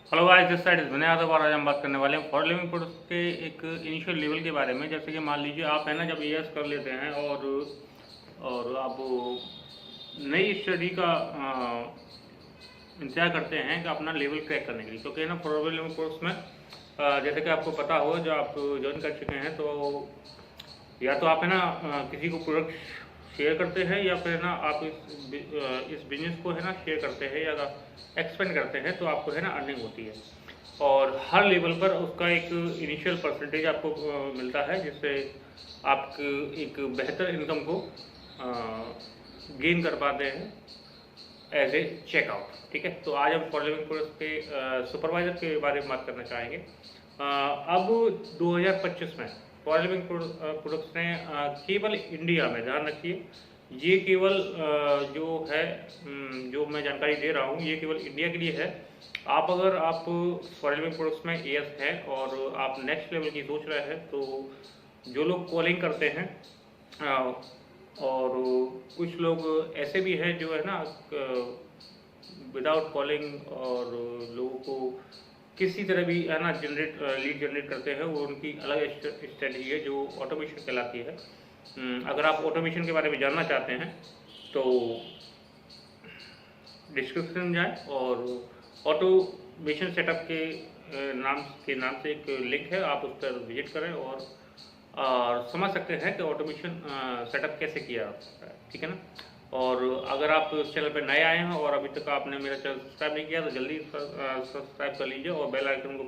Hello guys, this side is Vinay Yadav और आज हम बात करने वाले हैं फॉर लिविंग प्रोडक्ट्स के एक इनिशियल लेवल के बारे में। जैसे कि मान लीजिए आप है ना, जब एएस कर लेते हैं और आप नई स्टडी का इंतजार करते हैं कि अपना लेवल क्रैक करने के लिए, क्योंकि है ना फॉर लिविंग प्रोडक्ट्स में जैसे कि आपको पता हो, जो आप ज्वाइन कर चुके हैं, तो या तो आप है ना किसी को प्रोडक्ट शेयर करते हैं, या फिर ना आप इस बिजनेस को है ना शेयर करते हैं या एक्सपेंड करते हैं, तो आपको है ना अर्निंग होती है। और हर लेवल पर उसका एक इनिशियल परसेंटेज आपको मिलता है, जिससे आप एक बेहतर इनकम को गेन कर पाते हैं एज ए चेकआउट। ठीक है, तो आज हम फॉर लिविंग प्रोडक्ट्स के सुपरवाइजर के बारे में बात करना चाहेंगे। अब 2025 में फॉर लिविंग प्रोडक्ट्स ने केवल इंडिया में, ध्यान रखिए, ये केवल जो है जो मैं जानकारी दे रहा हूँ, ये केवल इंडिया के लिए है। अगर आप फॉर लिविंग प्रोडक्ट्स में एएस है और आप नेक्स्ट लेवल की सोच रहे हैं, तो जो लोग कॉलिंग करते हैं और कुछ लोग ऐसे भी हैं जो है ना विदाउट कॉलिंग और लोगों को किसी तरह भी है ना लीड जनरेट करते हैं, वो उनकी अलग स्ट्रेटजी है जो ऑटोमेशन कहलाती है। अगर आप ऑटोमेशन के बारे में जानना चाहते हैं तो डिस्क्रिप्शन में जाएं और ऑटोमेशन सेटअप के नाम से एक लिंक है, आप उस पर विजिट करें और समझ सकते हैं कि ऑटोमेशन सेटअप कैसे किया जाता है। ठीक है ना। और अगर आप इस चैनल पर नए आए हैं और अभी तक आपने मेरा चैनल सब्सक्राइब नहीं किया, तो जल्दी सब्सक्राइब कर लीजिए और बेल आइकन को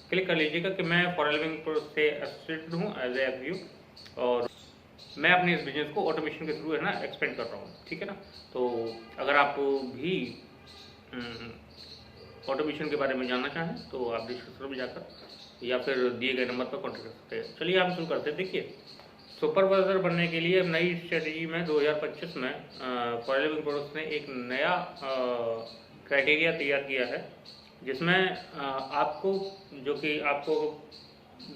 क्लिक कर लीजिएगा कि मैं फॉर लिविंग से एसोसिएटेड हूँ एज ए एफयू, और मैं अपने इस बिजनेस को ऑटोमेशन के थ्रू है ना एक्सपेंड कर रहा हूँ। ठीक है ना। तो अगर आप भी ऑटोमेशन के बारे में जानना चाहें तो आप डिस्क्रिप्शन में जाकर या फिर दिए गए नंबर पर कॉन्टेक्ट कर सकते हैं। चलिए हम शुरू करते हैं। देखिए, सुपरवाइजर बनने के लिए नई स्ट्रेटजी में 2025 में फॉर लिविंग प्रोडक्ट्स ने एक नया क्राइटेरिया तैयार किया है, जिसमें आपको, जो कि आपको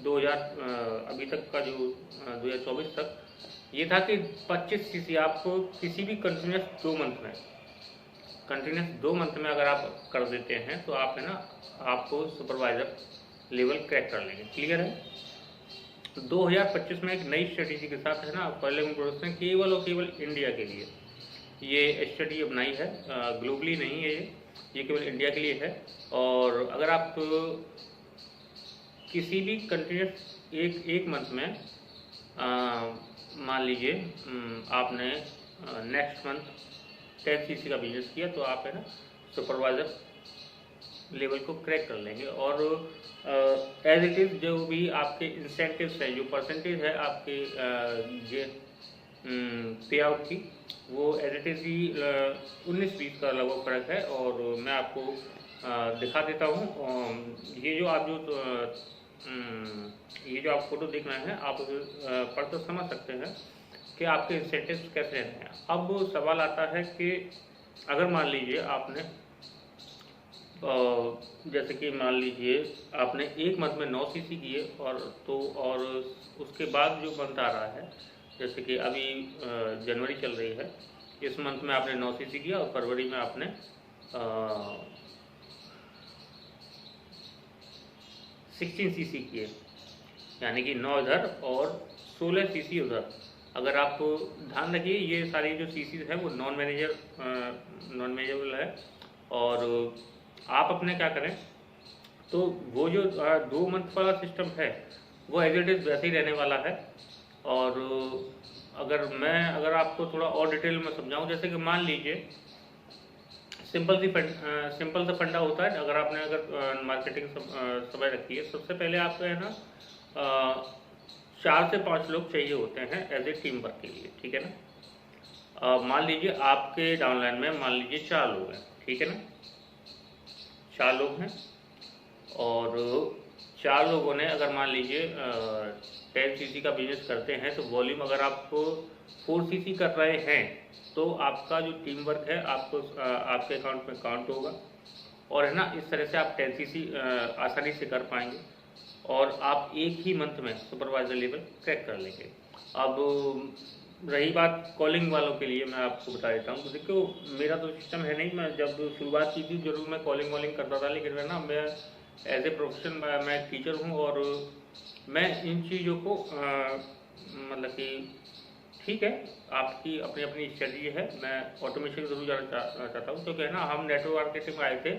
2000 अभी तक का जो 2024 तक ये था कि 25 सीसी आपको किसी भी कंटिन्यूस 2 मंथ में अगर आप कर देते हैं तो आप है ना आपको सुपरवाइजर लेवल क्रैक कर लेंगे। क्लियर है। 2025 में एक नई स्ट्रेटेजी के साथ है ना फॉर लिविंग प्रोडक्ट्स ने केवल और केवल इंडिया के लिए ये स्टडी अपनाई है, ग्लोबली नहीं है, ये केवल इंडिया के लिए है। और अगर आप किसी भी कंटिन्यूस एक मंथ में मान लीजिए आपने नेक्स्ट मंथ 10 सीसी का बिजनेस किया, तो आप है ना सुपरवाइजर लेवल को क्रैक कर लेंगे। और एज इट इज़ जो भी आपके इंसेंटिव्स हैं, जो परसेंटेज है आपके ये पे आउट की, वो एज इट इज़ ही 19-20 का लगभग फ़र्क है। और मैं आपको दिखा देता हूँ। ये जो आप फोटो देख रहे हैं, आप पढ़कर समझ सकते हैं कि आपके इंसेंटिव्स कैसे रहते हैं। अब सवाल आता है कि अगर मान लीजिए आपने जैसे कि मान लीजिए आपने एक मंथ में 9 सीसी किए, और उसके बाद जो मंथ आ रहा है, जैसे कि अभी जनवरी चल रही है, इस मंथ में आपने 9 सीसी किया और फरवरी में आपने 16 सीसी किए, यानी कि 9 इधर और 16 सीसी उधर। अगर आप ध्यान रखिए, ये सारी जो सीसीज है वो नॉन मैनेजेबल है। और आप अपने क्या करें, तो वो जो 2 मंथ वाला सिस्टम है वो एज इट इज़ वैसे ही रहने वाला है। और अगर आपको थोड़ा और डिटेल में समझाऊं, जैसे कि मान लीजिए सिंपल सा फंडा होता है। अगर मार्केटिंग समय रखी है, सबसे पहले आपको है ना 4 से 5 लोग चाहिए होते हैं एज ए टीम वर्क के लिए। ठीक है ना। मान लीजिए आपके डाउनलाइन में मान लीजिए 4 लोग हैं। ठीक है ना, 4 लोग हैं, और 4 लोगों ने अगर मान लीजिए 10 सीसी का बिजनेस करते हैं, तो वॉल्यूम अगर आप 4 सीसी कर रहे हैं, तो आपका जो टीम वर्क है आपको आपके अकाउंट में काउंट होगा, और है ना इस तरह से आप 10 सीसी आसानी से कर पाएंगे, और आप एक ही मंथ में सुपरवाइजर लेवल क्रैक कर लेंगे। अब रही बात कॉलिंग वालों के लिए, मैं आपको बता देता हूँ। तो देखो, मेरा तो सिस्टम है नहीं। मैं जब शुरुआत की थी ज़रूर मैं कॉलिंग वॉलिंग करता था, लेकिन मैं एज ए प्रोफेशन मैं टीचर हूँ, और मैं इन चीज़ों को मतलब कि ठीक है, आपकी अपनी अपनी स्ट्रेटजी है। मैं ऑटोमेशन ज़रूर जाना चाहता हूँ, क्योंकि है ना, हम नेटवर्क मार्केटिंग में आए थे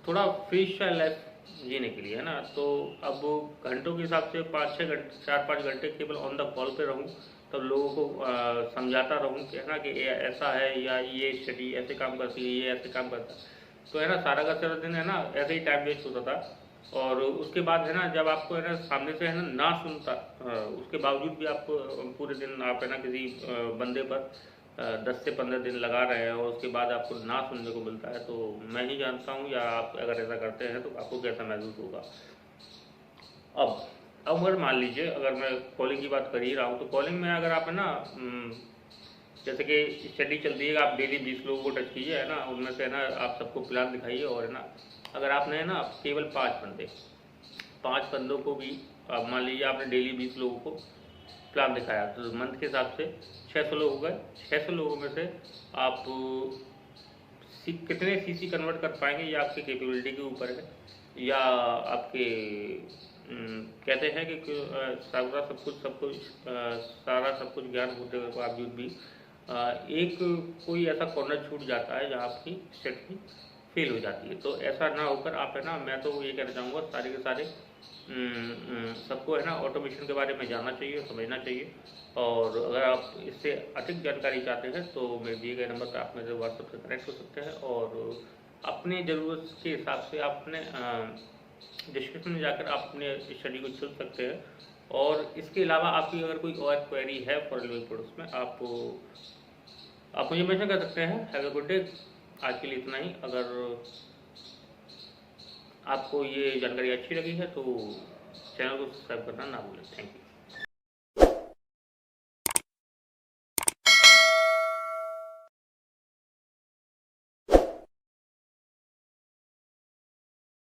थोड़ा फ्री स्टाइल लाइफ जीने के लिए, है ना। तो अब घंटों के हिसाब से 5-6 घंटे, 4-5 घंटे केवल ऑन द कॉल पे रहूँ, तब लोगों को समझाता रहूँ कि है ना, कि ये ऐसा है, या ये स्टडी ऐसे काम करती है, ये ऐसे काम करता है। तो है ना, सारा का सारा दिन है ना ऐसे ही टाइम वेस्ट होता था। और उसके बाद है ना, जब आपको है ना सामने से है ना सुनता, उसके बावजूद भी आप पूरे दिन आप है ना किसी बंदे पर 10 से 15 दिन लगा रहे हैं, और उसके बाद आपको ना सुनने को मिलता है, तो मैं ही जानता हूँ, या आप अगर ऐसा करते हैं तो आपको कैसा महसूस होगा। अब अगर मान लीजिए, अगर मैं कॉलिंग की बात कर ही रहा हूँ, तो कॉलिंग में अगर आप है ना जैसे कि स्टडी चलती है, आप डेली 20 लोगों को टच कीजिए, है ना, उनमें से है ना आप सबको प्लान दिखाइए, और है ना, अगर आपने है ना केवल 5 बंदों को भी, मान लीजिए आपने डेली 20 लोगों को प्लान दिखाया, तो मंथ के हिसाब से 600 लोग हो गए। 600 लोगों में से आप कितने सीसी कन्वर्ट कर पाएंगे, ये आपकी कैपेबिलिटी के ऊपर है, या आपके कहते हैं कि सारा सब कुछ ज्ञान होते हुए बावजूद भी एक कोई ऐसा कॉर्नर छूट जाता है जहाँ आपकी स्ट्रेटजी फेल हो जाती है। तो ऐसा ना होकर आप है ना, मैं तो ये कहना चाहूँगा सारे के सारे सबको है ना ऑटोमेशन के बारे में जानना चाहिए, समझना चाहिए। और अगर आप इससे अधिक जानकारी चाहते हैं तो मेरे दिए गए नंबर पर आप मेरे व्हाट्सएप से कनेक्ट हो सकते हैं, और अपने ज़रूरत के हिसाब से आप अपने डिस्क्रिप्शन में जाकर आप अपने स्टडी को चुन सकते हैं। और इसके अलावा आपकी अगर कोई और क्वेरी है फॉर लिविंग प्रोडक्ट्स में, आप मुझे मैसेज कर सकते हैं। Have a good day. आज के लिए इतना ही। अगर आपको ये जानकारी अच्छी लगी है तो चैनल को सब्सक्राइब करना ना भूलें। Thank you.